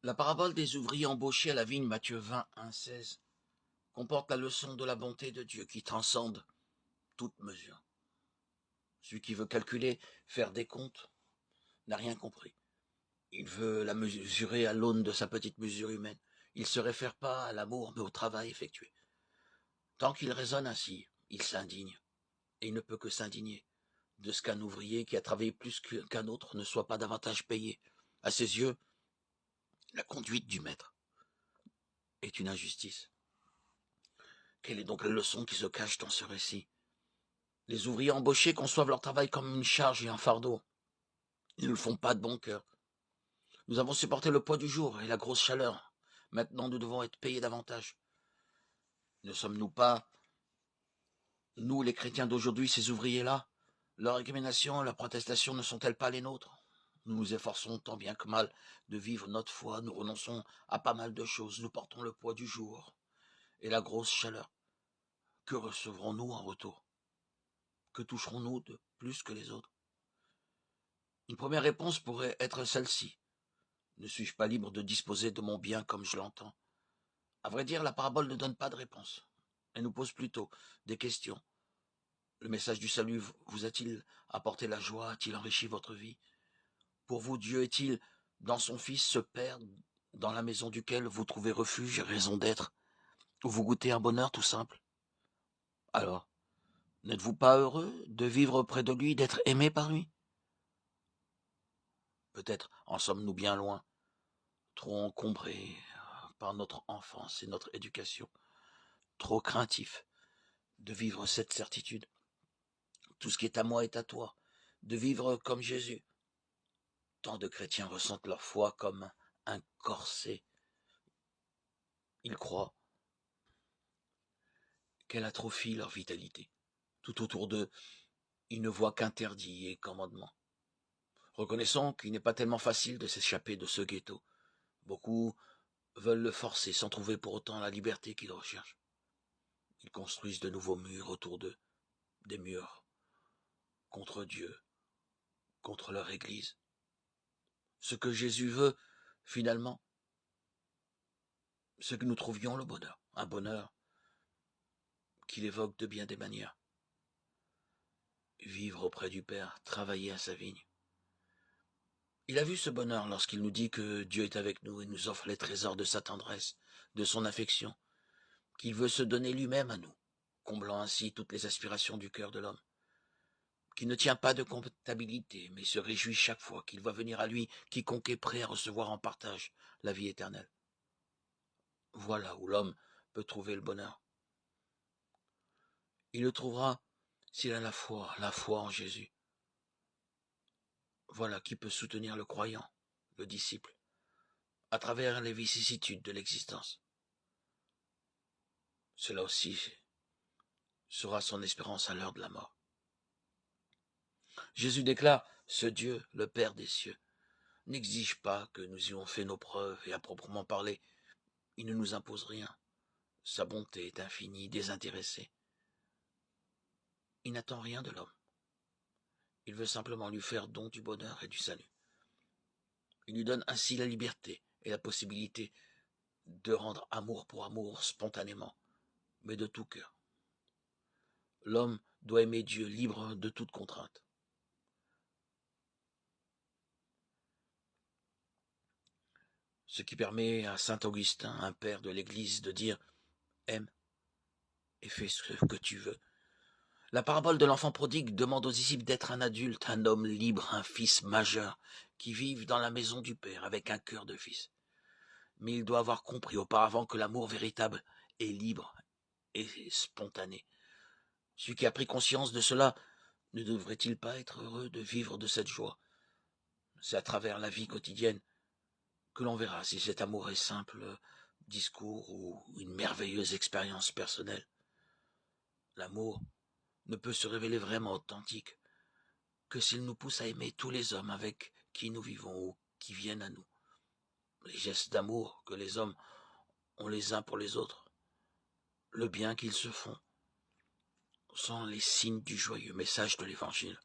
La parabole des ouvriers embauchés à la vigne, Matthieu 20, 1, 16, comporte la leçon de la bonté de Dieu qui transcende toute mesure. Celui qui veut calculer, faire des comptes, n'a rien compris. Il veut la mesurer à l'aune de sa petite mesure humaine. Il ne se réfère pas à l'amour, mais au travail effectué. Tant qu'il raisonne ainsi, il s'indigne. Et il ne peut que s'indigner de ce qu'un ouvrier qui a travaillé plus qu'un autre ne soit pas davantage payé. À ses yeux, la conduite du maître est une injustice. Quelle est donc la leçon qui se cache dans ce récit? Les ouvriers embauchés conçoivent leur travail comme une charge et un fardeau. Ils ne le font pas de bon cœur. Nous avons supporté le poids du jour et la grosse chaleur. Maintenant, nous devons être payés davantage. Ne sommes-nous pas, nous les chrétiens d'aujourd'hui, ces ouvriers-là? Leur récrimination et leur protestation ne sont-elles pas les nôtres? Nous nous efforçons tant bien que mal de vivre notre foi, nous renonçons à pas mal de choses, nous portons le poids du jour et la grosse chaleur. Que recevrons-nous en retour? Que toucherons-nous de plus que les autres? Une première réponse pourrait être celle-ci. Ne suis-je pas libre de disposer de mon bien comme je l'entends? À vrai dire, la parabole ne donne pas de réponse. Elle nous pose plutôt des questions. Le message du salut vous a-t-il apporté la joie? A-t-il enrichi votre vie? Pour vous, Dieu est-il dans son Fils, ce Père, dans la maison duquel vous trouvez refuge et raison d'être, où vous goûtez un bonheur tout simple? Alors, n'êtes-vous pas heureux de vivre près de lui, d'être aimé par lui? Peut-être en sommes-nous bien loin, trop encombrés par notre enfance et notre éducation, trop craintifs de vivre cette certitude. Tout ce qui est à moi est à toi, de vivre comme Jésus. Tant de chrétiens ressentent leur foi comme un corset. Ils croient qu'elle atrophie leur vitalité. Tout autour d'eux, ils ne voient qu'interdits et commandements. Reconnaissons qu'il n'est pas tellement facile de s'échapper de ce ghetto. Beaucoup veulent le forcer sans trouver pour autant la liberté qu'ils recherchent. Ils construisent de nouveaux murs autour d'eux, des murs contre Dieu, contre leur Église. Ce que Jésus veut, finalement, c'est que nous trouvions le bonheur, un bonheur qu'il évoque de bien des manières. Vivre auprès du Père, travailler à sa vigne. Il a vu ce bonheur lorsqu'il nous dit que Dieu est avec nous et nous offre les trésors de sa tendresse, de son affection, qu'il veut se donner lui-même à nous, comblant ainsi toutes les aspirations du cœur de l'homme, qui ne tient pas de comptabilité, mais se réjouit chaque fois qu'il voit venir à lui quiconque est prêt à recevoir en partage la vie éternelle. Voilà où l'homme peut trouver le bonheur. Il le trouvera s'il a la foi en Jésus. Voilà qui peut soutenir le croyant, le disciple, à travers les vicissitudes de l'existence. Cela aussi sera son espérance à l'heure de la mort. Jésus déclare, ce Dieu, le Père des cieux, n'exige pas que nous ayons fait nos preuves et à proprement parler, il ne nous impose rien. Sa bonté est infinie, désintéressée. Il n'attend rien de l'homme. Il veut simplement lui faire don du bonheur et du salut. Il lui donne ainsi la liberté et la possibilité de rendre amour pour amour spontanément, mais de tout cœur. L'homme doit aimer Dieu libre de toute contrainte. Ce qui permet à saint Augustin, un père de l'Église, de dire « aime et fais ce que tu veux ». La parabole de l'enfant prodigue demande aux disciples d'être un adulte, un homme libre, un fils majeur, qui vive dans la maison du Père avec un cœur de fils. Mais il doit avoir compris auparavant que l'amour véritable est libre et spontané. Celui qui a pris conscience de cela ne devrait-il pas être heureux de vivre de cette joie? C'est à travers la vie quotidienne que l'on verra si cet amour est simple discours ou une merveilleuse expérience personnelle. L'amour ne peut se révéler vraiment authentique que s'il nous pousse à aimer tous les hommes avec qui nous vivons ou qui viennent à nous. Les gestes d'amour que les hommes ont les uns pour les autres, le bien qu'ils se font, sont les signes du joyeux message de l'Évangile.